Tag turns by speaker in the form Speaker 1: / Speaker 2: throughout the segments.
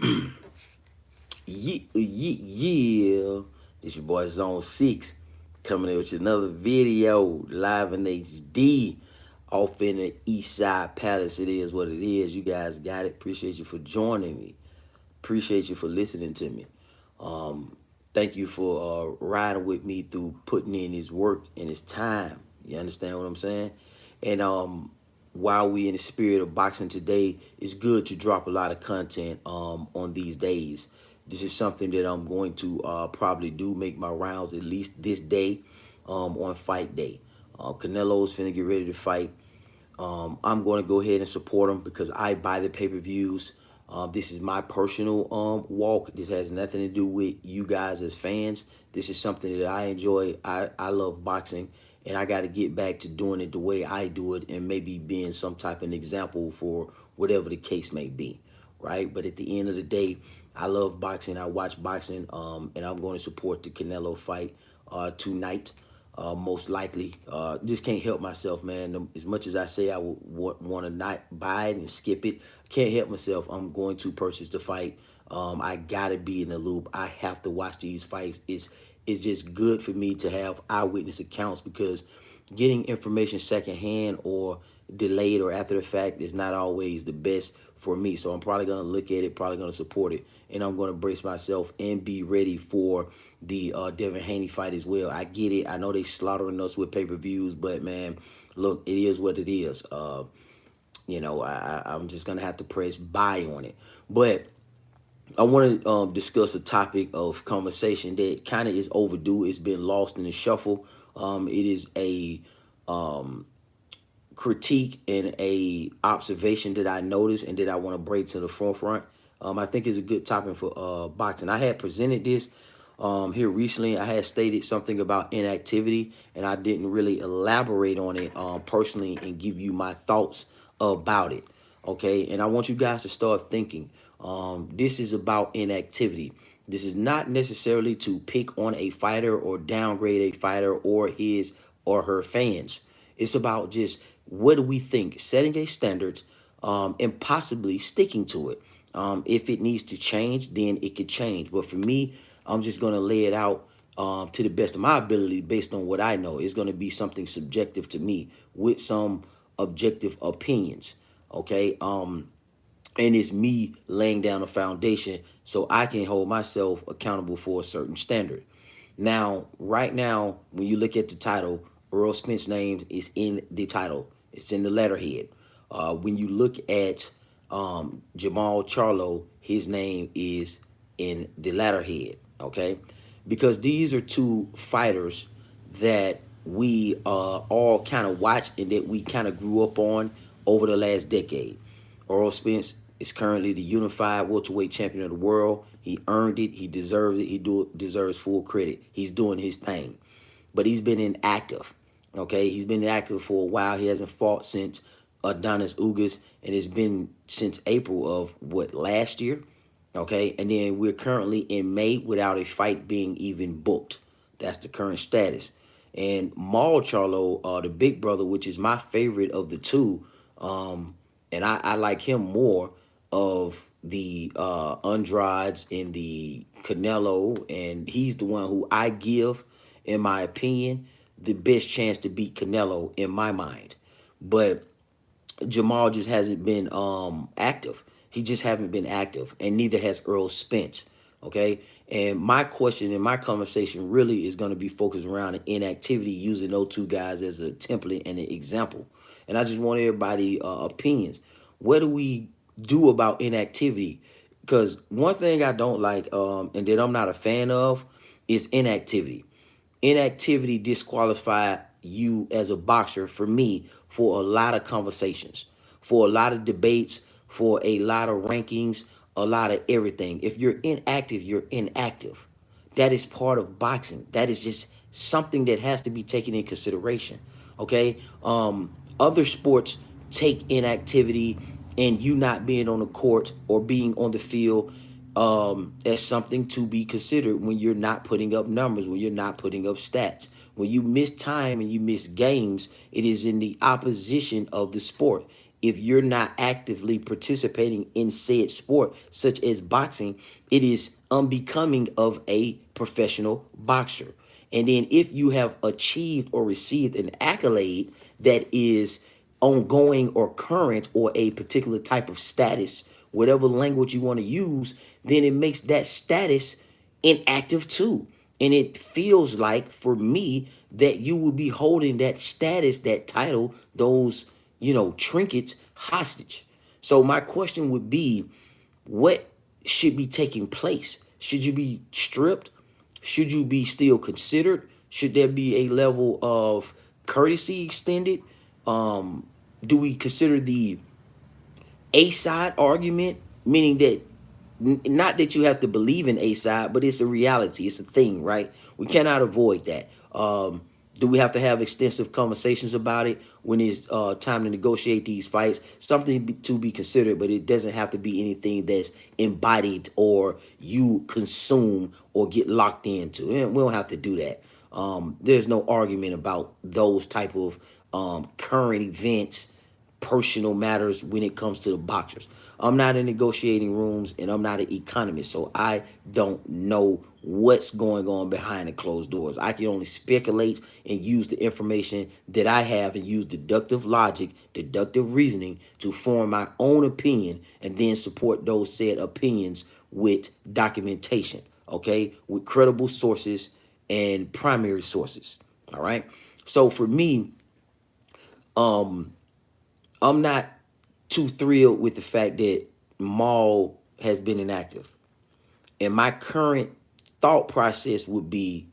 Speaker 1: Yeah. This your boy Zone 6 coming in with another video live in HD off in the East Side Palace. It is what it is. You guys got it. Appreciate you for joining me. Appreciate you for listening to me. Thank you for riding with me through putting in his work and his time. You understand what I'm saying? And while we in the spirit of boxing today, it's good to drop a lot of content on these days. This is something that I'm going to probably do, make my rounds at least this day on fight day. Canelo's finna get ready to fight. I'm going to go ahead and support him because I buy the pay-per-views. This is my personal walk. This has nothing to do with you guys as fans. This is something that I enjoy. I love boxing, and I got to get back to doing it the way I do it and maybe being some type of example for whatever the case may be, right? But at the end of the day, I love boxing. I watch boxing, and I'm going to support the Canelo fight tonight. Most likely, just can't help myself, man. As much as I say I would want to not buy it and skip it, can't help myself. I'm going to purchase the fight. I gotta be in the loop. I have to watch these fights. It's just good for me to have eyewitness accounts because getting information secondhand or delayed or after the fact is not always the best for me. So I'm probably going to look at it, probably going to support it, and I'm going to brace myself and be ready for the Devin Haney fight as well. I get it. I know they slaughtering us with pay-per-views, but, man, look, it is what it is. I'm just going to have to press buy on it. But I want to discuss a topic of conversation that kind of is overdue. It's been lost in the shuffle. It is a critique and a observation that I noticed and that I want to bring to the forefront. I think it's a good topic for boxing. I had presented this here recently. I had stated something about inactivity, and I didn't really elaborate on it personally and give you my thoughts about it. Okay, and I want you guys to start thinking. This is about inactivity. This is not necessarily to pick on a fighter or downgrade a fighter or his or her fans. It's about just what do we think, setting a standard and possibly sticking to it. If it needs to change, then it could change. But for me, I'm just going to lay it out to the best of my ability based on what I know. It's going to be something subjective to me with some objective opinions. Okay. And it's me laying down a foundation so I can hold myself accountable for a certain standard. Now, right now, when you look at the title, Errol Spence's name is in the title. It's in the letterhead. When you look at Jermall Charlo, his name is in the letterhead, okay? Because these are two fighters that we all kind of watch and that we kind of grew up on over the last decade. Errol Spence is currently the unified welterweight champion of the world. He earned it. He deserves it. He deserves full credit. He's doing his thing. But he's been inactive, okay? He's been active for a while. He hasn't fought since Adonis Ugas, and it's been since April of, what, last year? Okay, and then we're currently in May without a fight being even booked. That's the current status. And Maul Charlo, the big brother, which is my favorite of the two, and I like him more of the Andrades and the Canelo, and he's the one who I give, in my opinion, the best chance to beat Canelo in my mind. But Jermall just hasn't been active. He just haven't been active, and neither has Errol Spence. Okay, and my question and my conversation really is going to be focused around inactivity, using those two guys as a template and an example. And I just want everybody opinions. What do we do about inactivity? Because one thing I don't like, and that I'm not a fan of, is inactivity. Inactivity disqualify you as a boxer, for me, for a lot of conversations, for a lot of debates, for a lot of rankings, a lot of everything. If you're inactive, you're inactive. That is part of boxing. That is just something that has to be taken in consideration. Okay. Other sports take inactivity and you not being on the court or being on the field as something to be considered when you're not putting up numbers, when you're not putting up stats. When you miss time and you miss games, it is in the opposition of the sport. if you're not actively participating in said sport, such as boxing, it is unbecoming of a professional boxer. And then if you have achieved or received an accolade that is ongoing or current or a particular type of status, whatever language you want to use, then it makes that status inactive too. And it feels like for me that you will be holding that status, that title, those, trinkets hostage. So my question would be, what should be taking place? Should you be stripped? Should you be still considered? Should there be a level of courtesy extended? Do we consider the A side argument, meaning that not that you have to believe in A side, but it's a reality, it's a thing, right? We cannot avoid that. Do we have to have extensive conversations about it when it's time to negotiate these fights? Something to be considered, but it doesn't have to be anything that's embodied or you consume or get locked into. And we don't have to do that. There's no argument about those type of current events, personal matters when it comes to the boxers. I'm not in negotiating rooms and I'm not an economist, so I don't know what's going on behind the closed doors. I can only speculate and use the information that I have and use deductive logic, deductive reasoning to form my own opinion and then support those said opinions with documentation, okay, with credible sources and primary sources. All right. So for me, I'm not too thrilled with the fact that Maul has been inactive. And my current thought process would be,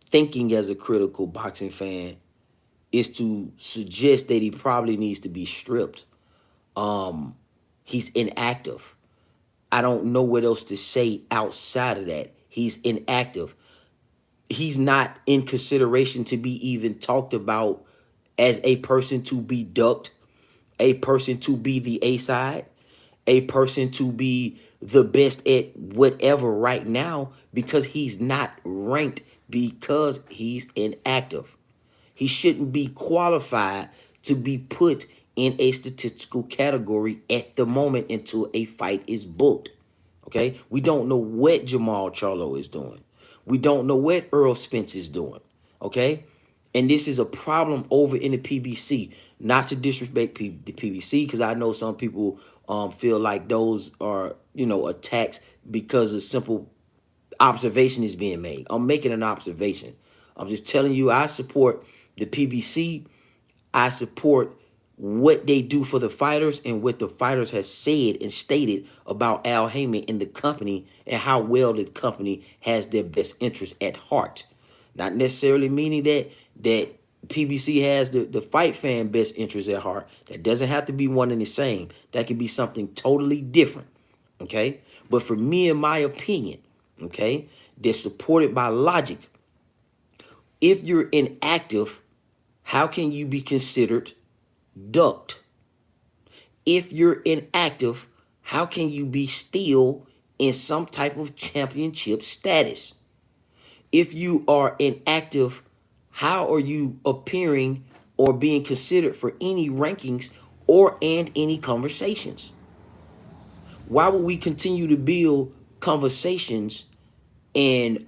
Speaker 1: thinking as a critical boxing fan, is to suggest that he probably needs to be stripped. He's inactive. I don't know what else to say outside of that. He's inactive. He's not in consideration to be even talked about as a person to be ducked, a person to be the A side, a person to be the best at whatever right now, because he's not ranked, because he's inactive. He shouldn't be qualified to be put in a statistical category at the moment until a fight is booked. Okay? We don't know what Jermall Charlo is doing. We don't know what Errol Spence is doing. Okay? And this is a problem over in the PBC. Not to disrespect the PBC, because I know some people feel like those are, attacks because a simple observation is being made. I'm making an observation. I'm just telling you I support the PBC. I support what they do for the fighters and what the fighters has said and stated about Al Heyman and the company and how well the company has their best interest at heart. Not necessarily meaning that PBC has the fight fan best interest at heart. That doesn't have to be one and the same. That could be something totally different. Okay? But for me, in my opinion, okay, they're supported by logic. If you're inactive, how can you be considered ducked? If you're inactive, how can you be still in some type of championship status? If you are inactive, how are you appearing or being considered for any rankings or and any conversations? Why would we continue to build conversations and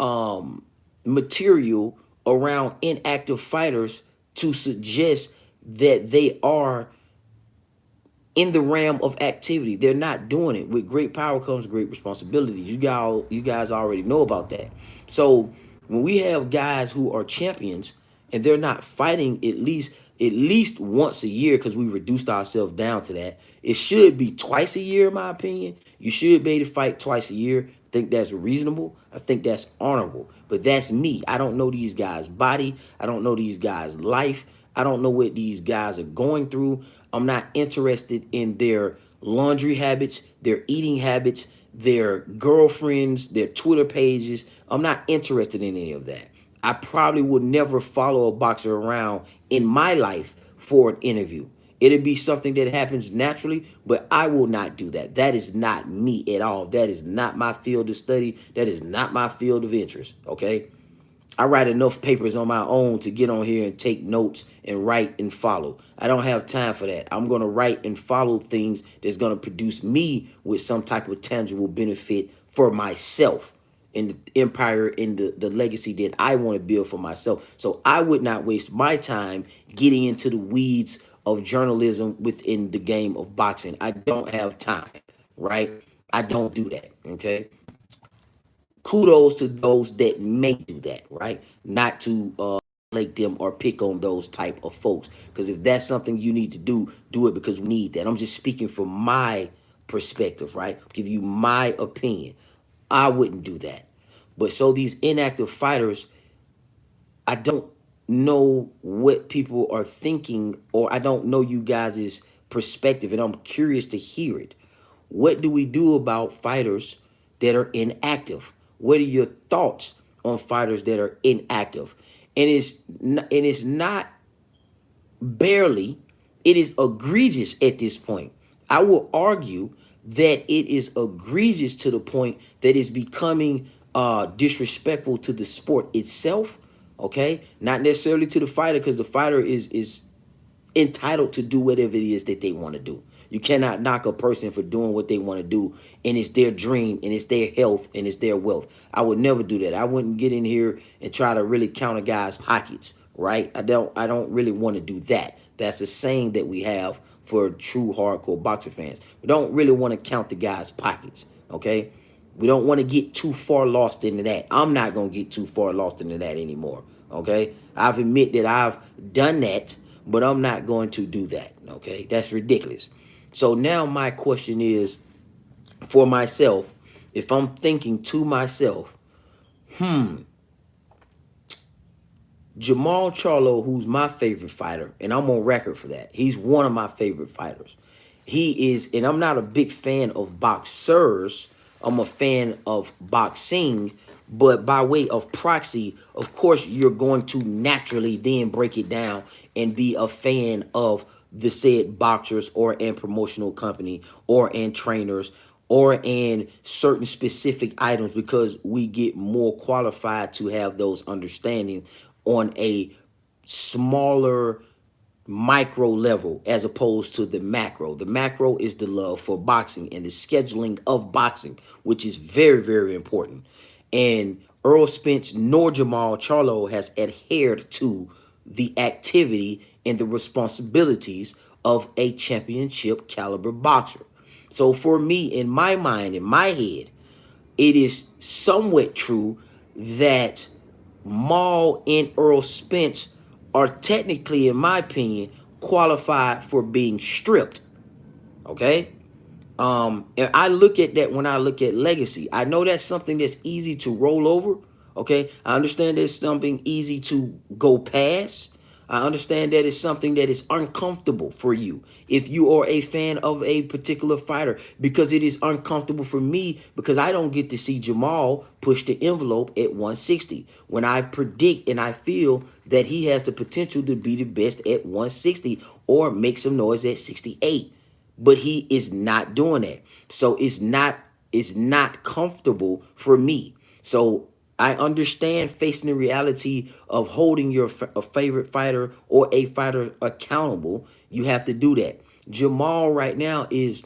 Speaker 1: material around inactive fighters to suggest that they are in the realm of activity? They're not doing it. With great power comes great responsibility. You guys already know about that. So when we have guys who are champions and they're not fighting at least once a year, because we reduced ourselves down to that, it should be twice a year, in my opinion. You should be able to fight twice a year. I think that's reasonable. I think that's honorable. But that's me. I don't know these guys' body. I don't know these guys' life. I don't know what these guys are going through. I'm not interested in their laundry habits, their eating habits, their girlfriends, their Twitter pages. I'm not interested in any of that. I probably would never follow a boxer around in my life for an interview. It'd be something that happens naturally, but I will not do that. That is not me at all. That is not my field of study. That is not my field of interest, okay? I write enough papers on my own to get on here and take notes and write and follow. I don't have time for that. I'm going to write and follow things that's going to produce me with some type of tangible benefit for myself in the empire, in the legacy that I want to build for myself. So I would not waste my time getting into the weeds of journalism within the game of boxing. I don't have time, right? I don't do that, okay? Kudos to those that may do that, right? Not to like them or pick on those type of folks. Because if that's something you need to do it because we need that. I'm just speaking from my perspective, right? Give you my opinion. I wouldn't do that. But so these inactive fighters, I don't know what people are thinking, or I don't know you guys' perspective, and I'm curious to hear it. What do we do about fighters that are inactive? What are your thoughts on fighters that are inactive? And it's not barely, it is egregious at this point. I will argue that it is egregious to the point that it's becoming disrespectful to the sport itself. Okay, not necessarily to the fighter, because the fighter is entitled to do whatever it is that they want to do. You cannot knock a person for doing what they want to do, and it's their dream, and it's their health, and it's their wealth. I would never do that. I wouldn't get in here and try to really count a guy's pockets, right? I don't really want to do that. That's a saying that we have for true hardcore boxer fans. We don't really want to count the guy's pockets, okay? We don't want to get too far lost into that. I'm not going to get too far lost into that anymore, okay? I've admit that I've done that, but I'm not going to do that, okay? That's ridiculous. So now my question is, for myself, if I'm thinking to myself, Jermall Charlo, who's my favorite fighter, and I'm on record for that. He's one of my favorite fighters. He is, and I'm not a big fan of boxers. I'm a fan of boxing, but by way of proxy, of course, you're going to naturally then break it down and be a fan of the said boxers or in promotional company or in trainers or in certain specific items, because we get more qualified to have those understandings on a smaller micro level as opposed to the macro. The macro is the love for boxing and the scheduling of boxing, which is very, very important. And Errol Spence nor Jermall Charlo has adhered to the activity and the responsibilities of a championship caliber boxer. So for me, in my mind, in my head, it is somewhat true that Maul and Errol Spence are technically, in my opinion, qualified for being stripped. Okay? And I look at that when I look at legacy. I know that's something that's easy to roll over. Okay? I understand that's something easy to go past. I understand that it's something that is uncomfortable for you if you are a fan of a particular fighter, because it is uncomfortable for me because I don't get to see Jermall push the envelope at 160 when I predict and I feel that he has the potential to be the best at 160 or make some noise at 68. But he is not doing that. So it's not comfortable for me. So I understand facing the reality of holding your a favorite fighter or a fighter accountable. You have to do that. Jermall right now is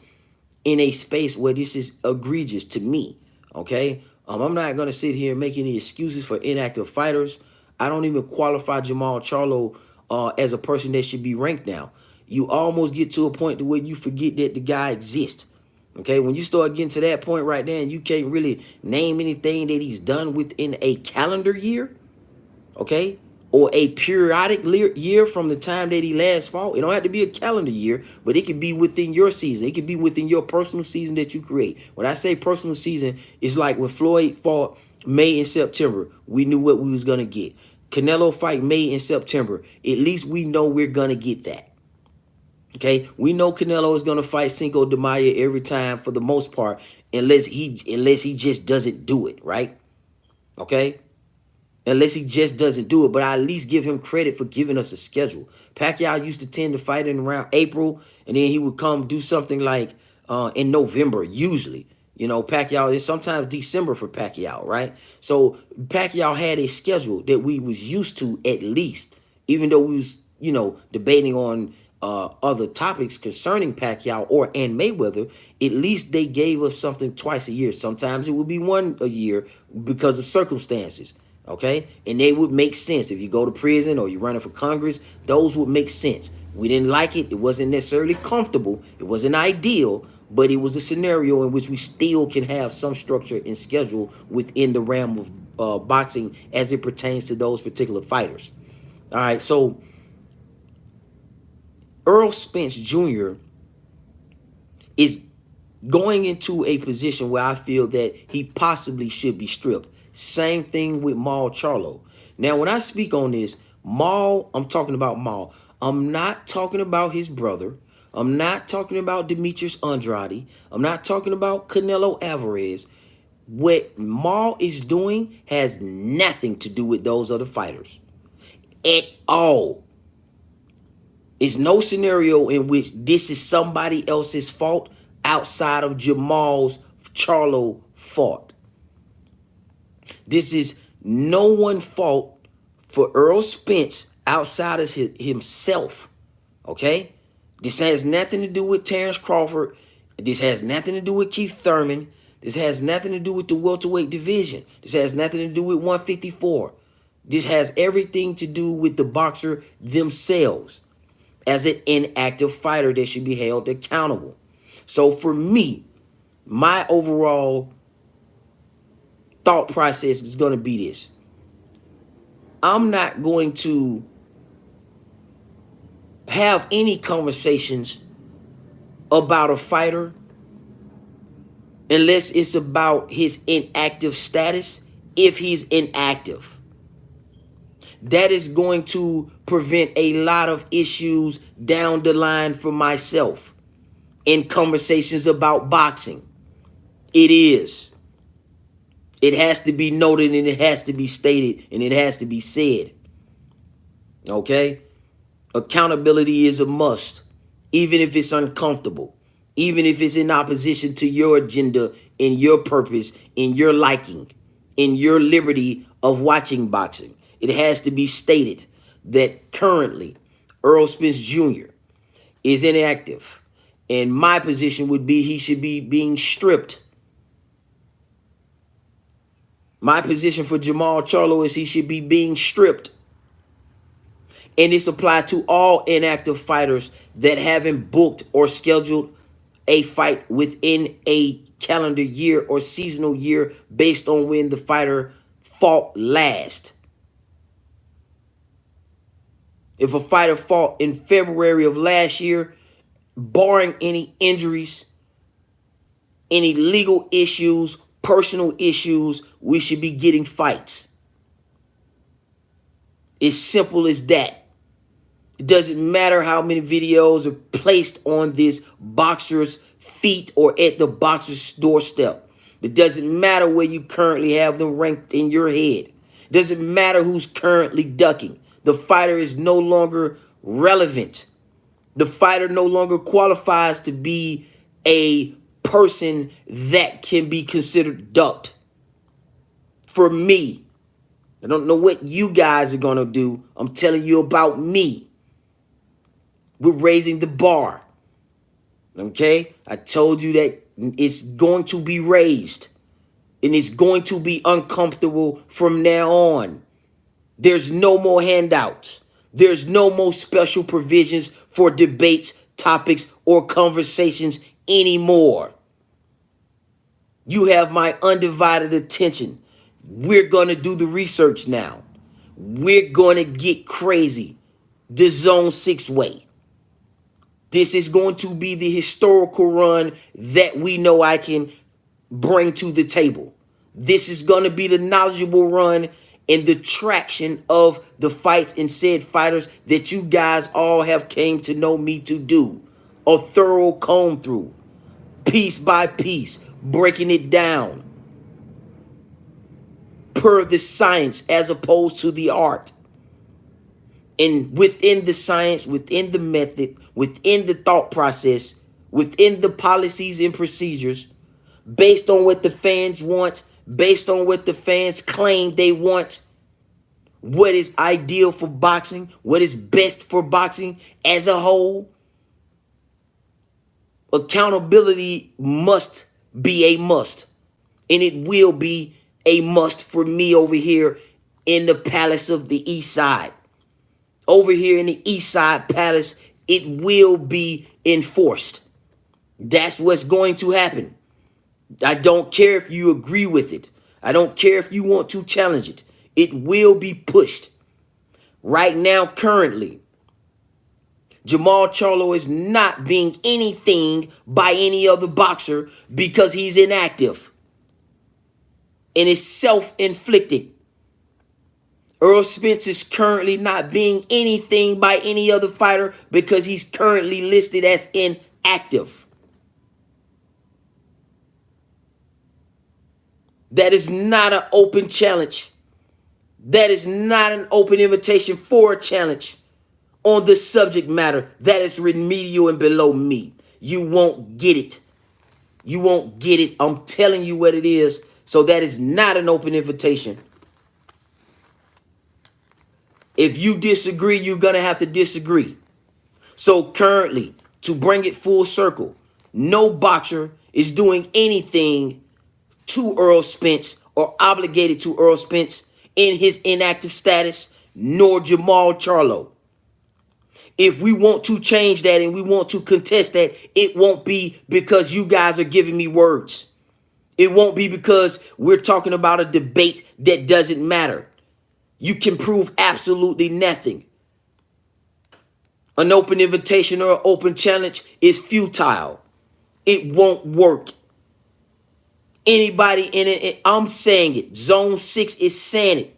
Speaker 1: in a space where this is egregious to me. Okay, I'm not gonna sit here and make any excuses for inactive fighters. I don't even qualify Jermall Charlo as a person that should be ranked now. You almost get to a point to where you forget that the guy exists. Okay, when you start getting to that point right there and you can't really name anything that he's done within a calendar year, okay, or a periodic year from the time that he last fought. It don't have to be a calendar year, but it could be within your season. It could be within your personal season that you create. When I say personal season, it's like when Floyd fought May and September, we knew what we was going to get. Canelo fight May and September, at least we know we're going to get that. Okay, we know Canelo is going to fight Cinco de Mayo every time for the most part, unless he just doesn't do it, right? Okay, unless he just doesn't do it. But I at least give him credit for giving us a schedule. Pacquiao used to tend to fight in around April, and then he would come do something like in November, usually. You know, Pacquiao is sometimes December for Pacquiao, right? So Pacquiao had a schedule that we was used to at least, even though we was, you know, debating on other topics concerning Pacquiao or and Mayweather. At least they gave us something twice a year. Sometimes it would be one a year because of circumstances. Okay, and they would make sense if you go to prison or you're running for Congress. Those would make sense. We didn't like it. It wasn't necessarily comfortable. It wasn't ideal, but it was a scenario in which we still can have some structure and schedule within the realm of boxing as it pertains to those particular fighters. All right, so Errol Spence Jr. is going into a position where I feel that he possibly should be stripped. Same thing with Maul Charlo. Now, when I speak on this, Maul, I'm talking about Maul. I'm not talking about his brother. I'm not talking about Demetrius Andrade. I'm not talking about Canelo Alvarez. What Maul is doing has nothing to do with those other fighters at all. It's no scenario in which this is somebody else's fault outside of Jermall's Charlo fault. This is no one's fault for Errol Spence outside of himself. Okay? This has nothing to do with Terrence Crawford. This has nothing to do with Keith Thurman. This has nothing to do with the welterweight division. This has nothing to do with 154. This has everything to do with the boxer themselves as an inactive fighter that should be held accountable. So for me, my overall thought process is going to be this. I'm not going to have any conversations about a fighter unless it's about his inactive status. If he's inactive, that is going to prevent a lot of issues down the line for myself in conversations about boxing. It is. It has to be noted and it has to be stated and it has to be said. Okay? Accountability is a must, even if it's uncomfortable, even if it's in opposition to your agenda, in your purpose, in your liking, in your liberty of watching boxing. It has to be stated that currently Errol Spence Jr. is inactive. And my position would be he should be being stripped. My position for Jermall Charlo is he should be being stripped. And it's applied to all inactive fighters that haven't booked or scheduled a fight within a calendar year or seasonal year based on when the fighter fought last. If a fighter fought in February of last year, barring any injuries, any legal issues, personal issues, we should be getting fights. It's simple as that. It doesn't matter how many videos are placed on this boxer's feet or at the boxer's doorstep. It doesn't matter where you currently have them ranked in your head. It doesn't matter who's currently ducking. The fighter is no longer relevant. The fighter no longer qualifies to be a person that can be considered ducked. For me, I don't know what you guys are going to do. I'm telling you about me. We're raising the bar. Okay? I told you that it's going to be raised. And it's going to be uncomfortable from now on. There's no more handouts. There's no more special provisions for debates, topics, or conversations anymore. You have my undivided attention. We're going to do the research now. We're going to get crazy. The Zone 6 way. This is going to be the historical run that we know I can bring to the table. This is going to be the knowledgeable run and the traction of the fights and said fighters that you guys all have came to know me to do. A thorough comb through, piece by piece, breaking it down per the science as opposed to the art. And within the science, within the method, within the thought process, within the policies and procedures, based on what the fans want, based on what the fans claim they want, what is ideal for boxing, what is best for boxing as a whole. Accountability must be a must. And it will be a must for me over here in the Palace of the East Side. Over here in the East Side Palace, it will be enforced. That's what's going to happen. I don't care if you agree with it. I don't care if you want to challenge it. It will be pushed. Right now, currently, Jermall Charlo is not being anything by any other boxer because he's inactive. And it's self-inflicted. Errol Spence is currently not being anything by any other fighter because he's currently listed as inactive. That is not an open challenge. That is not an open invitation for a challenge on the subject matter that is remedial and below me. You won't get it. You won't get it. I'm telling you what it is. So that is not an open invitation. If you disagree, you're going to have to disagree. So currently, to bring it full circle, no boxer is doing anything to Errol Spence or obligated to Errol Spence in his inactive status, nor Jermall Charlo. If we want to change that and we want to contest that, it won't be because you guys are giving me words. It won't be because we're talking about a debate that doesn't matter. You can prove absolutely nothing. An open invitation or an open challenge is futile. It won't work. Anybody in it, I'm saying it. Zone 6 is saying it.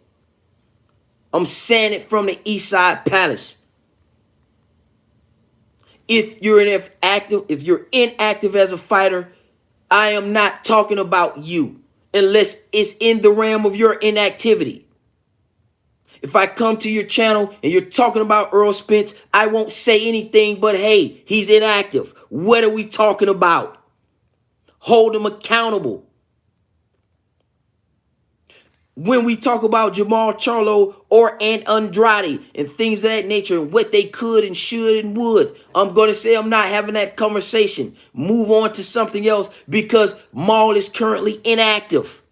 Speaker 1: I'm saying it from the East Side Palace. If you're inactive as a fighter, I am not talking about you unless it's in the realm of your inactivity. If I come to your channel and you're talking about Errol Spence, I won't say anything but, hey, he's inactive. What are we talking about? Hold him accountable. When we talk about Jermall Charlo or Andrade and things of that nature and what they could and should and would, I'm going to say I'm not having that conversation. Move on to something else because Maul is currently inactive.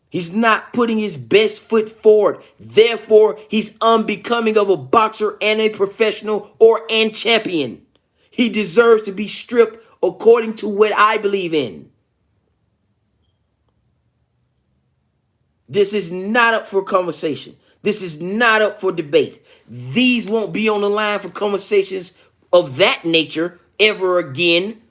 Speaker 1: He's not putting his best foot forward. Therefore, he's unbecoming of a boxer and a professional or and champion. He deserves to be stripped according to what I believe in. This is not up for conversation. This is not up for debate. These won't be on the line for conversations of that nature ever again.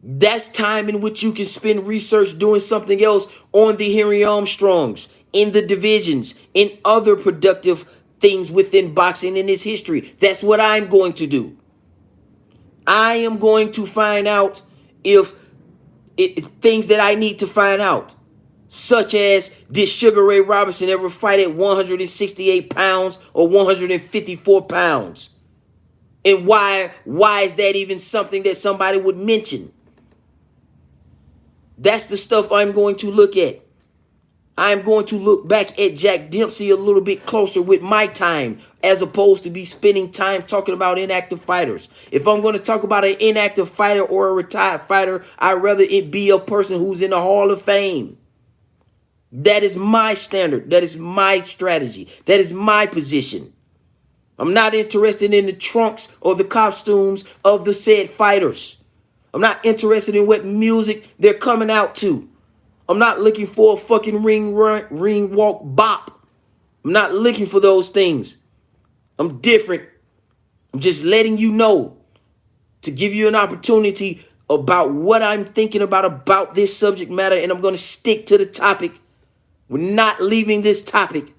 Speaker 1: That's time in which you can spend research doing something else on the Henry Armstrongs, in the divisions, in other productive things within boxing in its history. That's what I'm going to do. I am going to find out if things that I need to find out. Such as, did Sugar Ray Robinson ever fight at 168 pounds or 154 pounds? And why is that even something that somebody would mention? That's the stuff I'm going to look at. I'm going to look back at Jack Dempsey a little bit closer with my time as opposed to be spending time talking about inactive fighters. If I'm going to talk about an inactive fighter or a retired fighter, I'd rather it be a person who's in the Hall of Fame. That is my standard. That is my strategy. That is my position. I'm not interested in the trunks or the costumes of the said fighters. I'm not interested in what music they're coming out to. I'm not looking for a fucking ring walk bop. I'm not looking for those things. I'm different. I'm just letting you know to give you an opportunity about what I'm thinking about this subject matter, and I'm going to stick to the topic. We're not leaving this topic.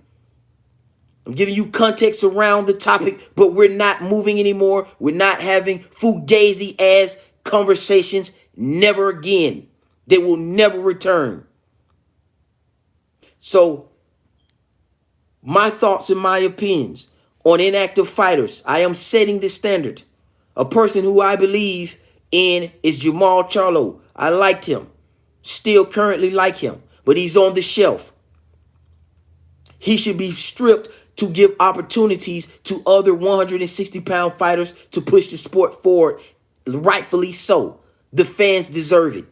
Speaker 1: I'm giving you context around the topic, but we're not moving anymore. We're not having fugazi-ass conversations. Never again. They will never return. So, my thoughts and my opinions on inactive fighters. I am setting the standard. A person who I believe in is Jermall Charlo. I liked him. Still currently like him. But he's on the shelf. He should be stripped to give opportunities to other 160-pound fighters to push the sport forward. Rightfully so. The fans deserve it.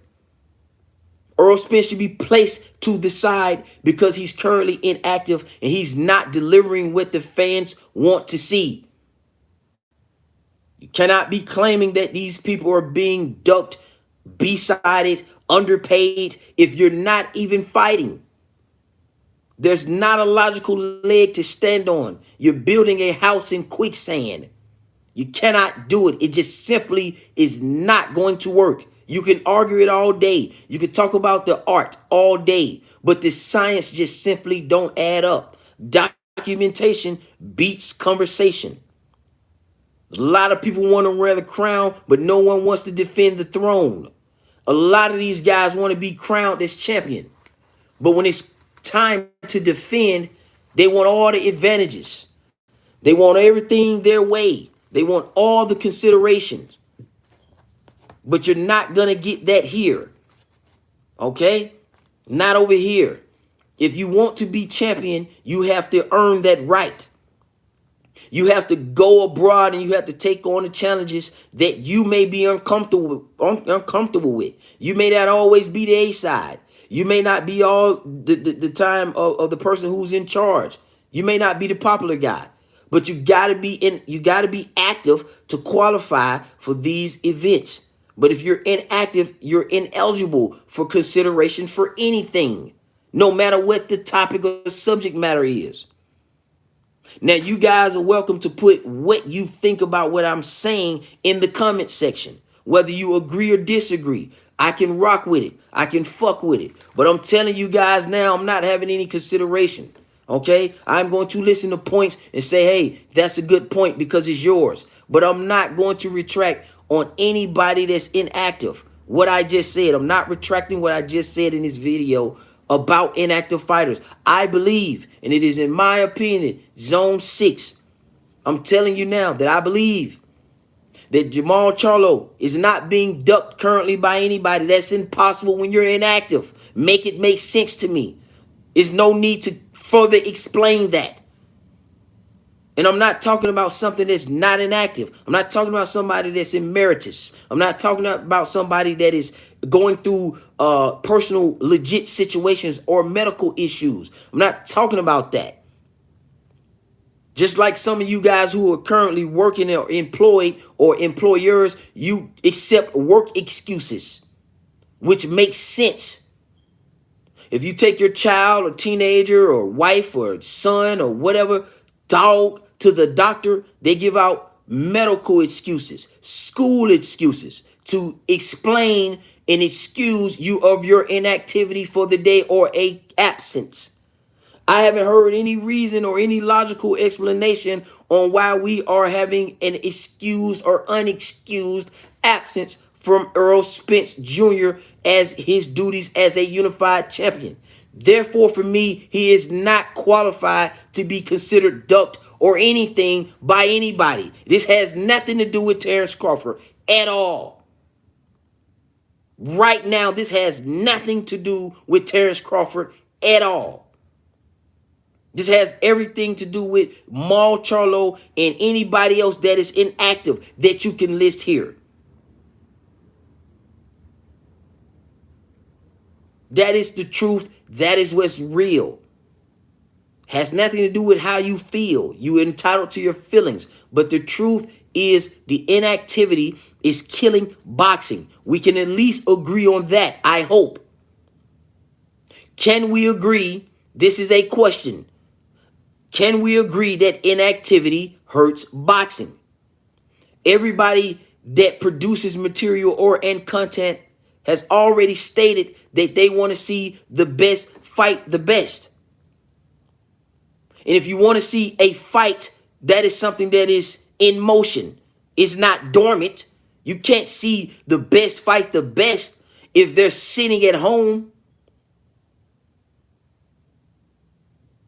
Speaker 1: Errol Spence should be placed to the side because he's currently inactive and he's not delivering what the fans want to see. You cannot be claiming that these people are being ducked, B-sided, underpaid if you're not even fighting. There's not a logical leg to stand on. You're building a house in quicksand. You cannot do it. It just simply is not going to work. You can argue it all day. You can talk about the art all day, but the science just simply don't add up. Documentation beats conversation. A lot of people want to wear the crown, but no one wants to defend the throne. A lot of these guys want to be crowned as champion, but when it's time to defend, they want all the advantages. They want everything their way. They want all the considerations. But you're not going to get that here. Okay? Not over here. If you want to be champion, you have to earn that right. You have to go abroad and you have to take on the challenges that you may be uncomfortable with. You may not always be the A side. You may not be all the time of the person who's in charge. You may not be the popular guy. But you gotta be active to qualify for these events. But if you're inactive, you're ineligible for consideration for anything, no matter what the topic or subject matter is. Now, you guys are welcome to put what you think about what I'm saying in the comment section. Whether you agree or disagree, I can rock with it. I can fuck with it. But I'm telling you guys now, I'm not having any consideration. Okay? I'm going to listen to points and say, hey, that's a good point because it's yours. But I'm not going to retract on anybody that's inactive. What I just said, I'm not retracting what I just said in this video about inactive fighters. I believe, and it is in my opinion, Zone 6. I'm telling you now that I believe that Jermall Charlo is not being ducked currently by anybody. That's impossible when you're inactive. Make it make sense to me. There's no need to further explain that. And I'm not talking about something that's not inactive. I'm not talking about somebody that's emeritus. I'm not talking about somebody that is going through personal legit situations or medical issues. I'm not talking about that. Just like some of you guys who are currently working or employed or employers, you accept work excuses, which makes sense. If you take your child or teenager or wife or son or whatever, dog, to the doctor, they give out medical excuses, school excuses to explain and excuse you of your inactivity for the day or a absence. I haven't heard any reason or any logical explanation on why we are having an excused or unexcused absence from Errol Spence Jr. as his duties as a unified champion. Therefore, for me, he is not qualified to be considered ducked or anything by anybody. This has nothing to do with Terrence Crawford at all. Right now, this has nothing to do with Terrence Crawford at all. This has everything to do with Mal Charlo and anybody else that is inactive that you can list here. That is the truth. That is what's real. Has nothing to do with how you feel. You're entitled to your feelings. But the truth is the inactivity is killing boxing. We can at least agree on that, I hope. Can we agree? This is a question. Can we agree that inactivity hurts boxing? Everybody that produces material and content has already stated that they want to see the best fight the best. And if you want to see a fight, that is something that is in motion. It's not dormant. You can't see the best fight the best if they're sitting at home.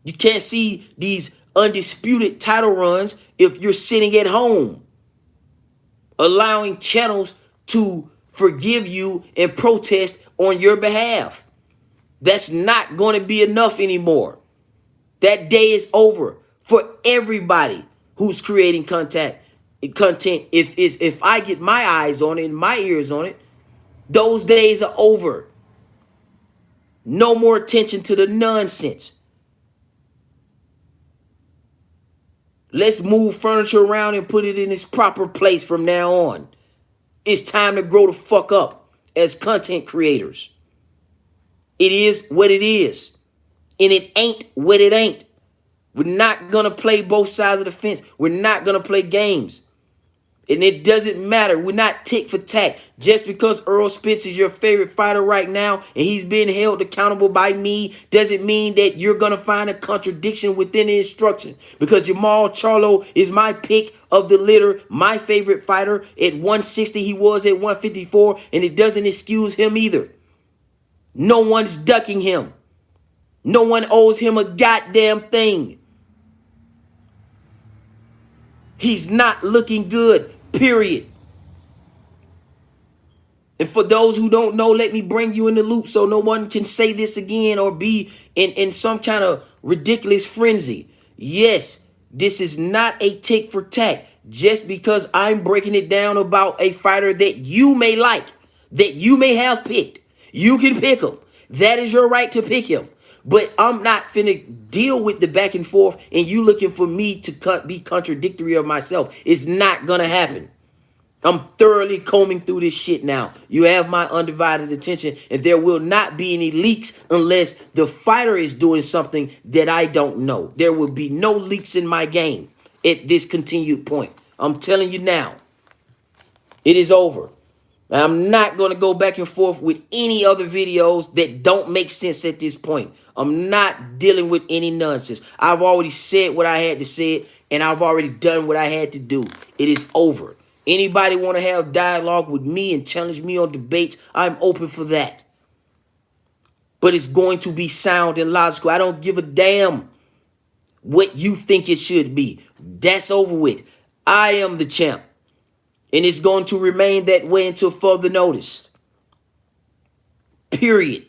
Speaker 1: You can't see these undisputed title runs if you're sitting at home, allowing channels to forgive you and protest on your behalf. That's not going to be enough anymore. That day is over for everybody who's creating content. If I get my eyes on it and my ears on it, those days are over. No more attention to the nonsense. Let's move furniture around and put it in its proper place from now on. It's time to grow the fuck up as content creators. It is what it is. And it ain't what it ain't. We're not going to play both sides of the fence. We're not going to play games. And it doesn't matter. We're not tick for tack. Just because Errol Spence is your favorite fighter right now and he's being held accountable by me doesn't mean that you're going to find a contradiction within the instruction. Because Jermall Charlo is my pick of the litter, my favorite fighter. At 160, he was at 154, and it doesn't excuse him either. No one's ducking him. No one owes him a goddamn thing. He's not looking good, period. And for those who don't know, let me bring you in the loop so no one can say this again or be in some kind of ridiculous frenzy. Yes, this is not a tick for tack. Just because I'm breaking it down about a fighter that you may like, that you may have picked. You can pick him. That is your right to pick him. But I'm not finna deal with the back and forth and you looking for me to be contradictory of myself. It's not gonna happen. I'm thoroughly combing through this shit now. You have my undivided attention, and there will not be any leaks unless the fighter is doing something that I don't know. There will be no leaks in my game at this continued point. I'm telling you now, it is over. I'm not going to go back and forth with any other videos that don't make sense at this point. I'm not dealing with any nonsense. I've already said what I had to say, and I've already done what I had to do. It is over. Anybody want to have dialogue with me and challenge me on debates, I'm open for that. But it's going to be sound and logical. I don't give a damn what you think it should be. That's over with. I am the champ. And it's going to remain that way until further notice. Period.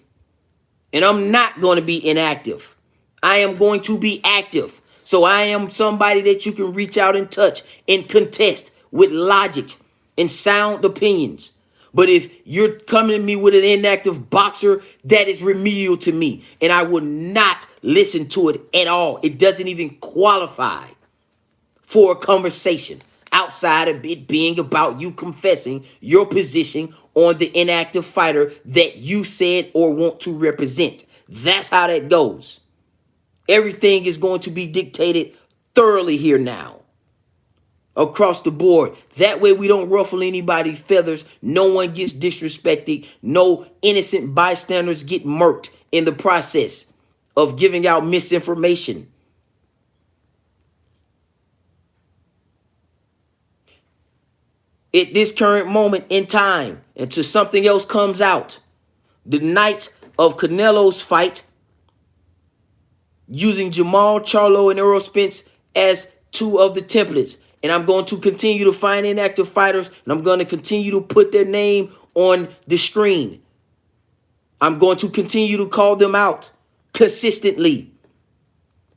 Speaker 1: And I'm not going to be inactive. I am going to be active. So I am somebody that you can reach out and touch and contest with logic and sound opinions. But if you're coming to me with an inactive boxer, that is remedial to me. And I will not listen to it at all. It doesn't even qualify for a conversation outside of it being about you confessing your position on the inactive fighter that you said or want to represent. That's how that goes. Everything is going to be dictated thoroughly here now. Across the board. That way we don't ruffle anybody's feathers. No one gets disrespected. No innocent bystanders get murked in the process of giving out misinformation. At this current moment in time, until something else comes out, the night of Canelo's fight, using Jermall, Charlo, and Errol Spence as two of the templates. And I'm going to continue to find inactive fighters, and I'm going to continue to put their name on the screen. I'm going to continue to call them out consistently.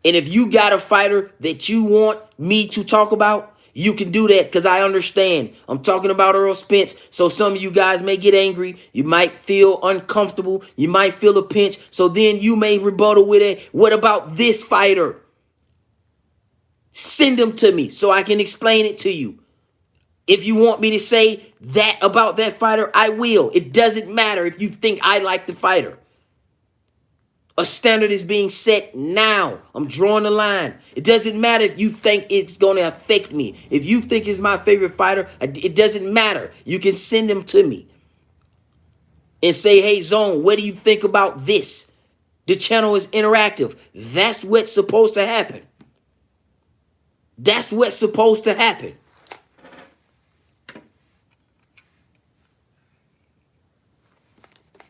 Speaker 1: And if you got a fighter that you want me to talk about, you can do that because I understand. I'm talking about Errol Spence, so some of you guys may get angry. You might feel uncomfortable. You might feel a pinch. So then you may rebuttal with it. What about this fighter? Send them to me so I can explain it to you. If you want me to say that about that fighter, I will. It doesn't matter if you think I like the fighter. A standard is being set now. I'm drawing the line. It doesn't matter if you think it's going to affect me. If you think it's my favorite fighter, it doesn't matter. You can send them to me and say, hey, Zone, what do you think about this? The channel is interactive. That's what's supposed to happen. That's what's supposed to happen.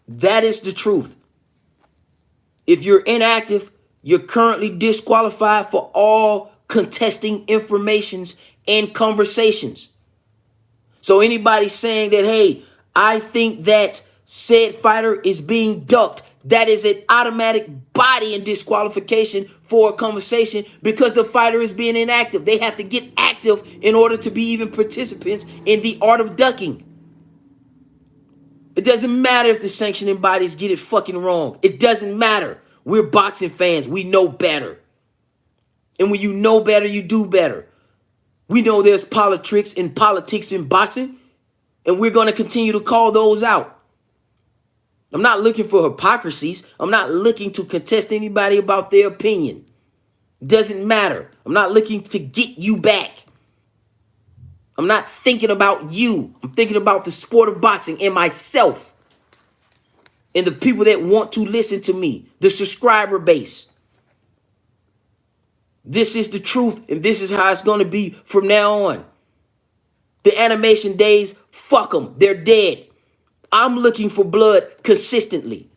Speaker 1: That is the truth. If you're inactive, you're currently disqualified for all contesting informations and conversations. So anybody saying that, hey, I think that said fighter is being ducked, that is an automatic body and disqualification for a conversation because the fighter is being inactive. They have to get active in order to be even participants in the art of ducking. It doesn't matter if the sanctioning bodies get it fucking wrong. It doesn't matter. We're boxing fans. We know better. And when you know better, you do better. We know there's politics in boxing, and we're going to continue to call those out. I'm not looking for hypocrisies. I'm not looking to contest anybody about their opinion. It doesn't matter. I'm not looking to get you back. I'm not thinking about you. I'm thinking about the sport of boxing and myself and the people that want to listen to me, the subscriber base. This is the truth, and this is how it's going to be from now on. The animation days, fuck them. They're dead. I'm looking for blood consistently.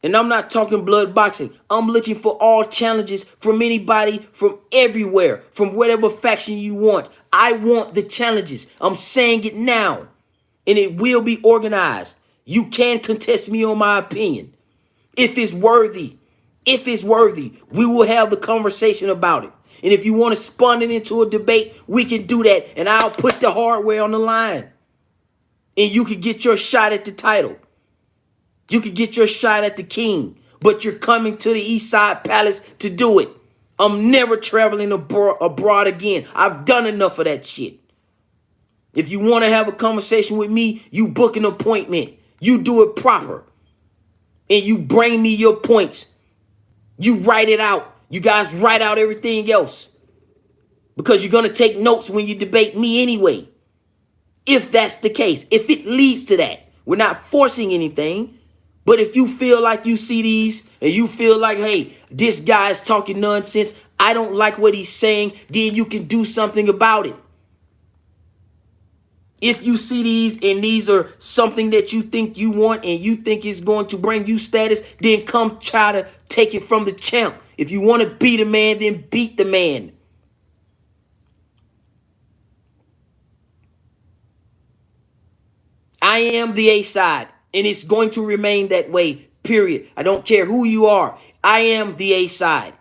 Speaker 1: And I'm not talking blood boxing. I'm looking for all challenges from anybody from everywhere, from whatever faction you want. I want the challenges. I'm saying it now. And it will be organized. You can contest me on my opinion. If it's worthy, we will have the conversation about it. And if you want to spun it into a debate, we can do that. And I'll put the hardware on the line. And you can get your shot at the title. You can get your shot at the king. But you're coming to the Eastside Palace to do it. I'm never traveling abroad again. I've done enough of that shit. If you want to have a conversation with me, you book an appointment. You do it proper. And you bring me your points. You write it out. You guys write out everything else. Because you're going to take notes when you debate me anyway. If that's the case. If it leads to that. We're not forcing anything. But if you feel like you see these and you feel like, hey, this guy is talking nonsense, I don't like what he's saying, then you can do something about it. If you see these and these are something that you think you want and you think is going to bring you status, then come try to take it from the champ. If you want to beat a man, then beat the man. I am the A side, and it's going to remain that way, period. I don't care who you are. I am the A side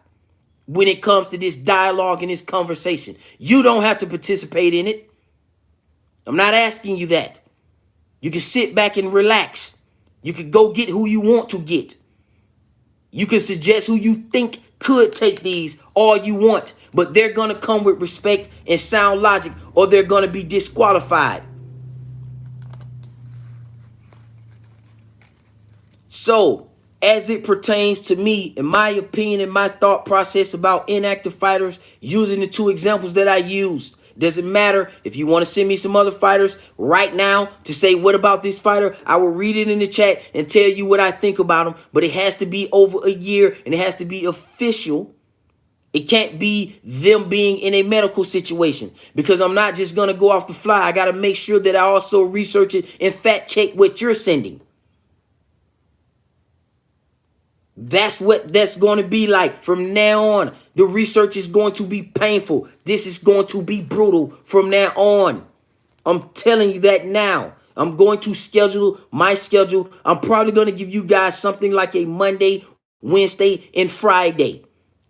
Speaker 1: when it comes to this dialogue and this conversation. You don't have to participate in it. I'm not asking you that. You can sit back and relax. You can go get who you want to get. You can suggest who you think could take these all you want, but they're going to come with respect and sound logic, or they're going to be disqualified. So, as it pertains to me, in my opinion, and my thought process about inactive fighters, using the two examples that I used, doesn't matter if you want to send me some other fighters right now to say, what about this fighter? I will read it in the chat and tell you what I think about him. But it has to be over a year and it has to be official. It can't be them being in a medical situation, because I'm not just going to go off the fly. I got to make sure that I also research it and fact check what you're sending. That's what that's going to be like from now on. The research is going to be painful. This is going to be brutal from now on. I'm telling you that now. I'm going to schedule my schedule. I'm probably going to give you guys something like a Monday, Wednesday, and Friday.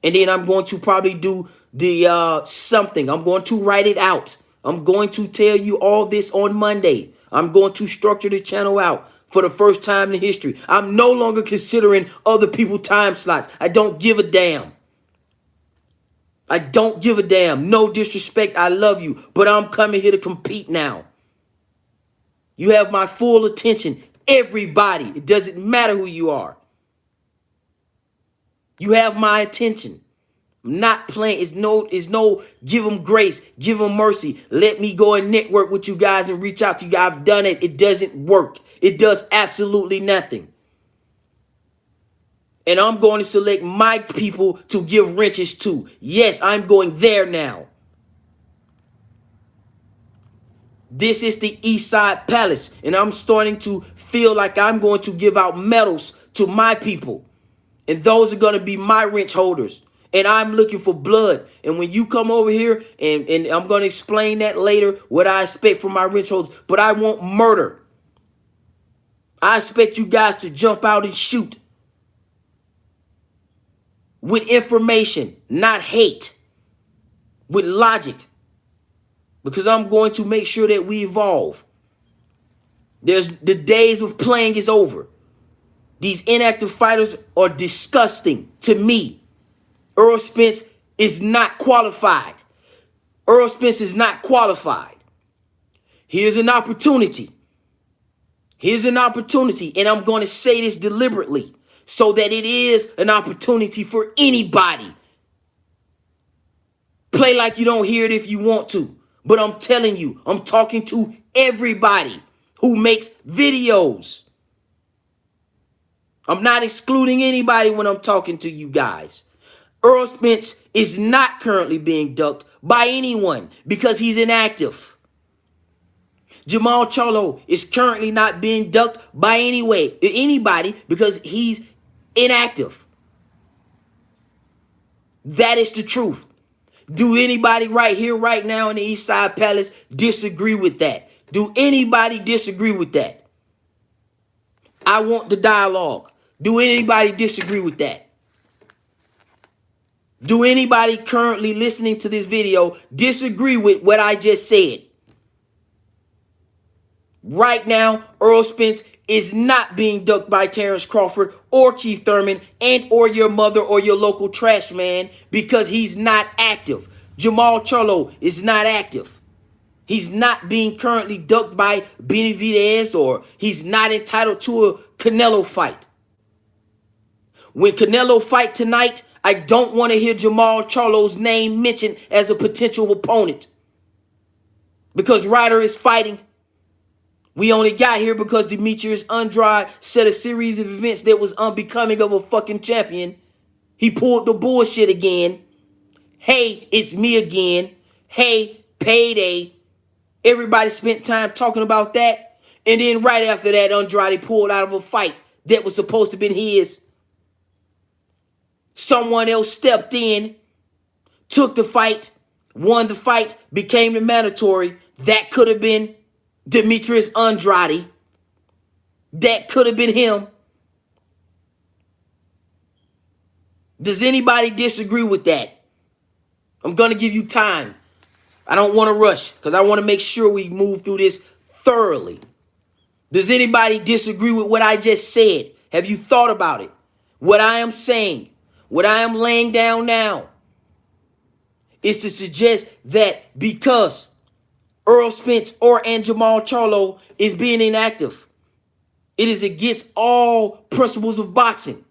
Speaker 1: And then I'm going to probably do the something. I'm going to write it out. I'm going to tell you all this on Monday. I'm going to structure the channel out. For the first time in history, I'm no longer considering other people's time slots. I don't give a damn. I don't give a damn. No disrespect. I love you. But I'm coming here to compete now. You have my full attention. Everybody. It doesn't matter who you are. You have my attention. I'm not playing. It's no give them grace. Give them mercy. Let me go and network with you guys and reach out to you guys. I've done it. It doesn't work. It does absolutely nothing. And I'm going to select my people to give wrenches to. Yes, I'm going there now. This is the Eastside Palace. And I'm starting to feel like I'm going to give out medals to my people. And those are going to be my wrench holders. And I'm looking for blood. And when you come over here, and I'm going to explain that later, what I expect from my wrench holders, but I want murder. I expect you guys to jump out and shoot with information, not hate, with logic, because I'm going to make sure that we evolve. The days of playing is over. These inactive fighters are disgusting to me. Errol Spence is not qualified. Errol Spence is not qualified. Here's an opportunity. Here's an opportunity, and I'm going to say this deliberately so that it is an opportunity for anybody. Play like you don't hear it if you want to, but I'm telling you, I'm talking to everybody who makes videos. I'm not excluding anybody when I'm talking to you guys. Errol Spence is not currently being ducked by anyone because he's inactive. Jermall Charlo is currently not being ducked by anybody because he's inactive. That is the truth. Do anybody right here, right now in the East Side Palace disagree with that? Do anybody disagree with that? I want the dialogue. Do anybody disagree with that? Do anybody currently listening to this video disagree with what I just said? Right now, Errol Spence is not being ducked by Terrence Crawford or Keith Thurman and or your mother or your local trash man because he's not active. Jermall Charlo is not active. He's not being currently ducked by Benavidez, or he's not entitled to a Canelo fight. When Canelo fight tonight, I don't want to hear Jermall Charlo's name mentioned as a potential opponent because Ryder is fighting. We only got here because Demetrius Andrade set a series of events that was unbecoming of a fucking champion. He pulled the bullshit again. Hey, it's me again. Hey, payday. Everybody spent time talking about that. And then right after that, Andrade pulled out of a fight that was supposed to have been his. Someone else stepped in, took the fight, won the fight, became the mandatory. That could have been Demetrius Andrade. That could have been him. Does anybody disagree with that? I'm going to give you time. I don't want to rush because I want to make sure we move through this thoroughly. Does anybody disagree with what I just said? Have you thought about it? What I am saying, what I am laying down now is to suggest that because Errol Spence and Jermall Charlo is being inactive, it is against all principles of boxing.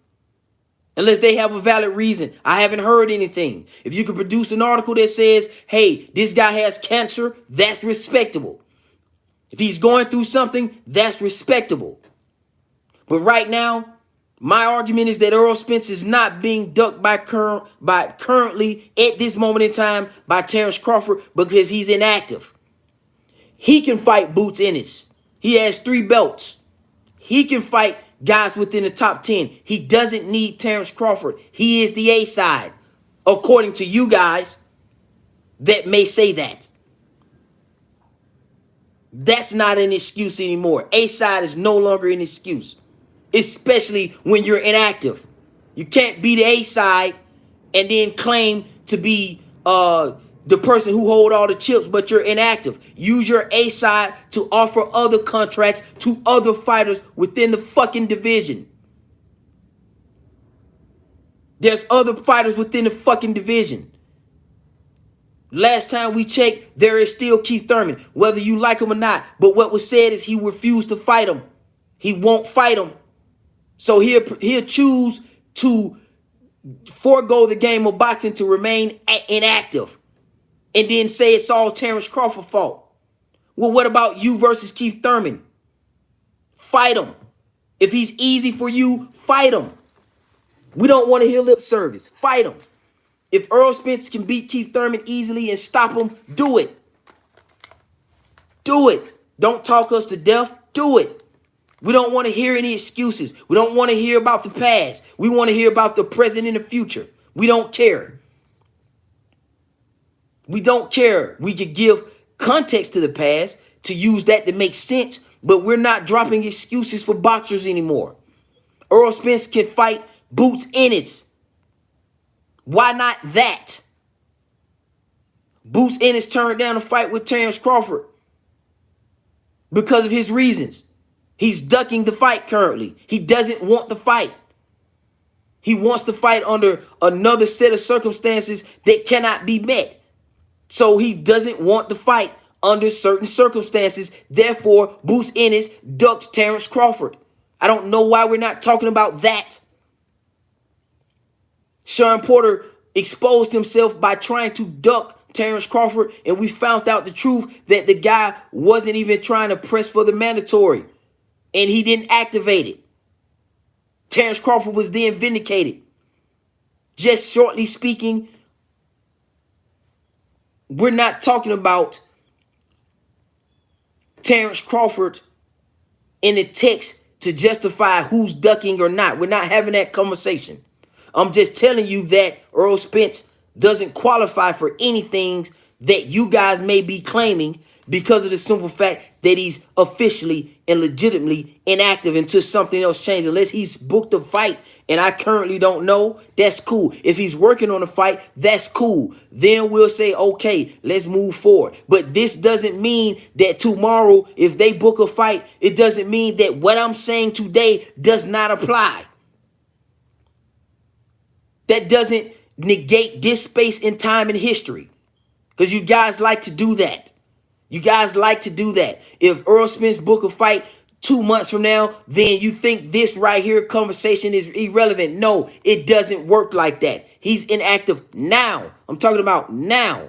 Speaker 1: Unless they have a valid reason. I haven't heard anything. If you can produce an article that says, hey, this guy has cancer, that's respectable. If he's going through something, that's respectable. But right now, my argument is that Errol Spence is not being ducked by currently at this moment in time by Terrence Crawford because he's inactive. He can fight Boots Ennis. He has 3 belts. He can fight guys within the top 10. He doesn't need Terrence Crawford. He is the A side, according to you guys that may say that. That's not an excuse anymore. A side is no longer an excuse, especially when you're inactive. You can't be the A side and then claim to be the person who hold all the chips, but you're inactive. Use your A side to offer other contracts to other fighters within the fucking division. There's other fighters within the fucking division. Last time we checked, there is still Keith Thurman, whether you like him or not. But what was said is he refused to fight him. He won't fight him. So he'll choose to forego the game of boxing to remain inactive. And then say it's all Terrence Crawford's fault. Well, what about you versus Keith Thurman? Fight him. If he's easy for you, fight him. We don't want to hear lip service. Fight him. If Errol Spence can beat Keith Thurman easily and stop him, do it. Do it. Don't talk us to death. Do it. We don't want to hear any excuses. We don't want to hear about the past. We want to hear about the present and the future. We don't care. We don't care. We could give context to the past to use that to make sense, but we're not dropping excuses for boxers anymore. Errol Spence can fight Boots Ennis. Why not that? Boots Ennis turned down a fight with Terrence Crawford because of his reasons. He's ducking the fight currently. He doesn't want the fight. He wants to fight under another set of circumstances that cannot be met. So he doesn't want the fight under certain circumstances. Therefore, Boots Ennis ducked Terrence Crawford. I don't know why we're not talking about that. Shawn Porter exposed himself by trying to duck Terrence Crawford, and we found out the truth that the guy wasn't even trying to press for the mandatory, and he didn't activate it. Terrence Crawford was then vindicated. Just shortly speaking, we're not talking about Terrence Crawford in the text to justify who's ducking or not. We're not having that conversation. I'm just telling you that Errol Spence doesn't qualify for anything that you guys may be claiming because of the simple fact that he's officially and legitimately inactive until something else changes. Unless he's booked a fight and I currently don't know, that's cool. If he's working on a fight, that's cool. Then we'll say, okay, let's move forward. But this doesn't mean that tomorrow, if they book a fight, it doesn't mean that what I'm saying today does not apply. That doesn't negate this space in time and history. Because you guys like to do that. You guys like to do that. If Errol Spence book a fight 2 months from now, then you think this right here conversation is irrelevant. No, it doesn't work like that. He's inactive now. I'm talking about now.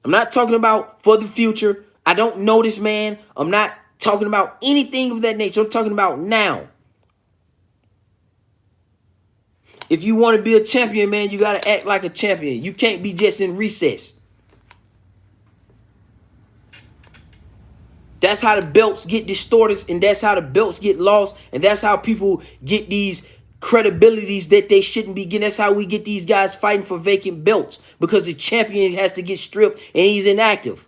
Speaker 1: I'm not talking about for the future. I don't know this man. I'm not talking about anything of that nature. I'm talking about now. If you want to be a champion, man, you got to act like a champion. You can't be just in recess. That's how the belts get distorted, and that's how the belts get lost, and that's how people get these credibilities that they shouldn't be getting. That's how we get these guys fighting for vacant belts, because the champion has to get stripped and he's inactive.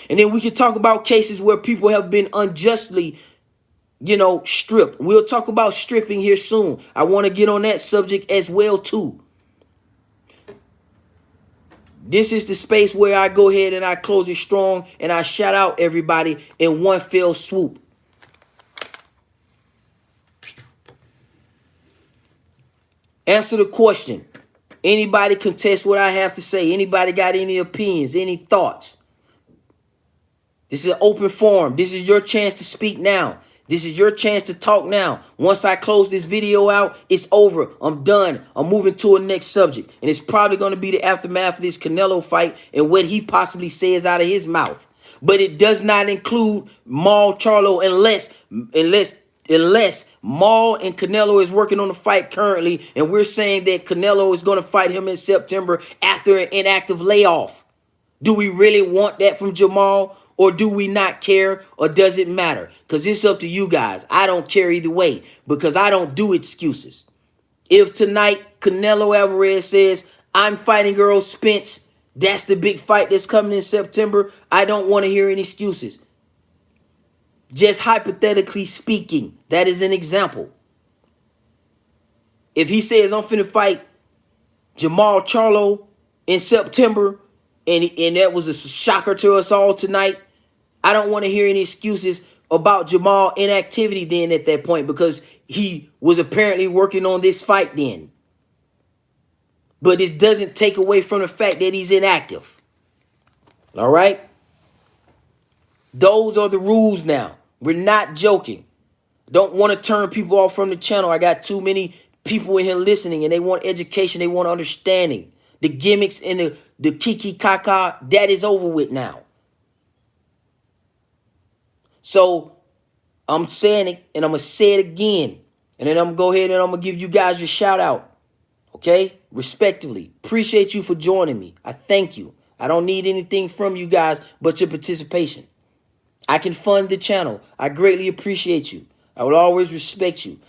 Speaker 1: And then we can talk about cases where people have been unjustly, stripped. We'll talk about stripping here soon. I want to get on that subject as well too. This is the space where I go ahead and I close it strong and I shout out everybody in one fell swoop. Answer the question. Anybody contest what I have to say? Anybody got any opinions, any thoughts? This is an open forum. This is your chance to speak now. This is your chance to talk now. Once I close this video out, it's over. I'm done. I'm moving to a next subject. And it's probably going to be the aftermath of this Canelo fight and what he possibly says out of his mouth. But it does not include Maul Charlo unless Maul and Canelo is working on the fight currently. And we're saying that Canelo is going to fight him in September after an inactive layoff. Do we really want that from Jermall? Or do we not care, or does it matter? Because it's up to you guys. I don't care either way, because I don't do excuses. If tonight Canelo Alvarez says, I'm fighting Errol Spence, that's the big fight that's coming in September, I don't want to hear any excuses. Just hypothetically speaking, that is an example. If he says, I'm finna fight Jermall Charlo in September, and that was a shocker to us all tonight, I don't want to hear any excuses about Jermall inactivity then at that point, because he was apparently working on this fight then. But it doesn't take away from the fact that he's inactive. All right? Those are the rules now. We're not joking. Don't want to turn people off from the channel. I got too many people in here listening, and they want education. They want understanding. The gimmicks and the kiki kaka, that is over with now. So I'm saying it, and I'm going to say it again. And then I'm going to go ahead and I'm going to give you guys your shout out. Okay? Respectively. Appreciate you for joining me. I thank you. I don't need anything from you guys but your participation. I can fund the channel. I greatly appreciate you. I will always respect you.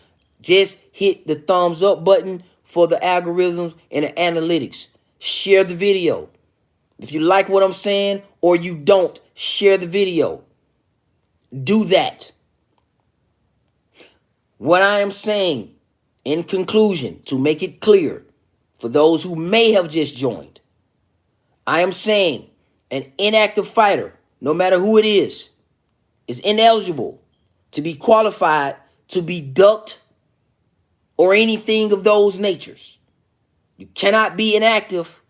Speaker 1: Just hit the thumbs up button for the algorithms and the analytics. Share the video. If you like what I'm saying or you don't, share the video. Do that. What I am saying, in conclusion, to make it clear for those who may have just joined, I am saying an inactive fighter, no matter who it is ineligible to be qualified to be ducked or anything of those natures. You cannot be inactive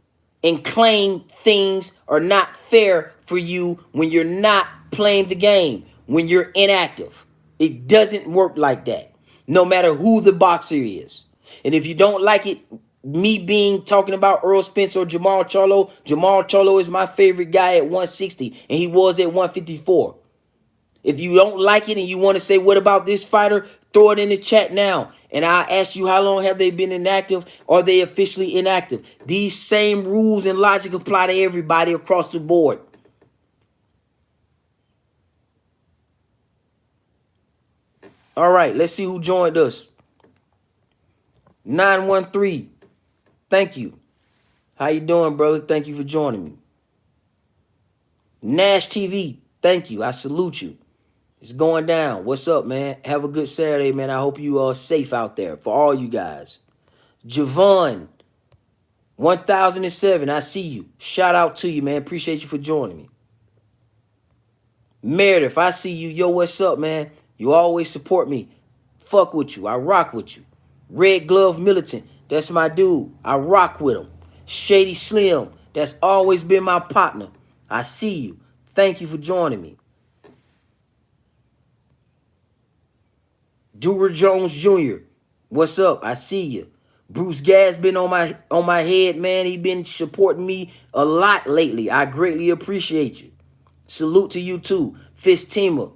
Speaker 1: and claim things are not fair for you when you're not playing the game, when you're inactive. It doesn't work like that, no matter who the boxer is. And if you don't like it, me talking about Errol Spence or Jermall Charlo is my favorite guy at 160, and he was at 154. If you don't like it and you want to say, what about this fighter? Throw it in the chat now. And I ask you, how long have they been inactive? Are they officially inactive? These same rules and logic apply to everybody across the board. All right, let's see who joined us. 913. Thank you. How you doing, brother? Thank you for joining me. Nash TV. Thank you. I salute you. It's going down. What's up, man? Have a good Saturday, man. I hope you are safe out there for all you guys. Javon, 1007. I see you. Shout out to you, man. Appreciate you for joining me. Meredith, I see you. Yo, what's up, man? You always support me. Fuck with you. I rock with you. Red Glove Militant. That's my dude. I rock with him. Shady Slim. That's always been my partner. I see you. Thank you for joining me. Doer Jones Jr. What's up? I see you. Bruce Gas been on my head, man. He been supporting me a lot lately. I greatly appreciate you. Salute to you too. Fist Teamer.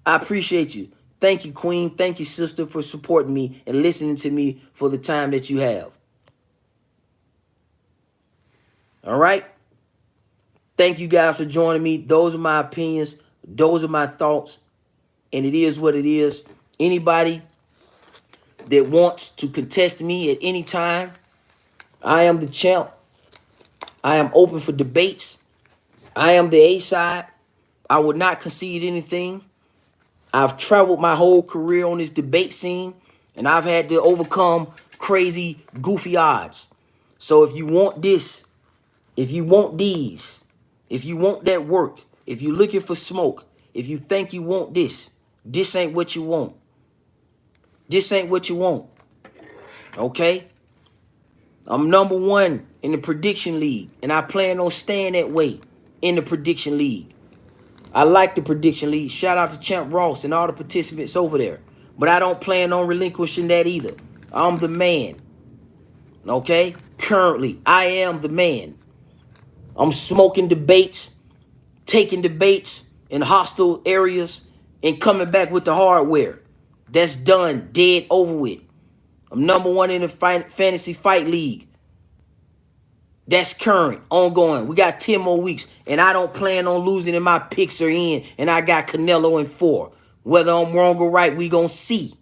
Speaker 1: I appreciate you. Thank you, Queen. Thank you, sister, for supporting me and listening to me for the time that you have. All right? Thank you guys for joining me. Those are my opinions. Those are my thoughts. And it is what it is. Anybody that wants to contest me at any time, I am the champ. I am open for debates. I am the A-side. I would not concede anything. I've traveled my whole career on this debate scene, and I've had to overcome crazy, goofy odds. So if you want this, if you want these, if you want that work, if you're looking for smoke, if you think you want this ain't what you want. This ain't what you want. Okay? I'm number one in the prediction league, and I plan on staying that way in the prediction league. I like the prediction league. Shout out to Champ Ross and all the participants over there. But I don't plan on relinquishing that either. I'm the man. Okay? Currently, I am the man. I'm smoking debates, taking debates in hostile areas, and coming back with the hardware. That's done, dead, over with. I'm number one in the fantasy fight league. That's current, ongoing. We got 10 more weeks, and I don't plan on losing, and my picks are in, and I got Canelo in 4. Whether I'm wrong or right, we gonna see.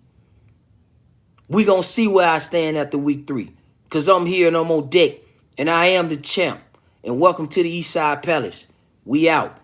Speaker 1: We gonna see where I stand after week 3, because I'm here and I'm on deck, and I am the champ. And welcome to the Eastside Palace. We out.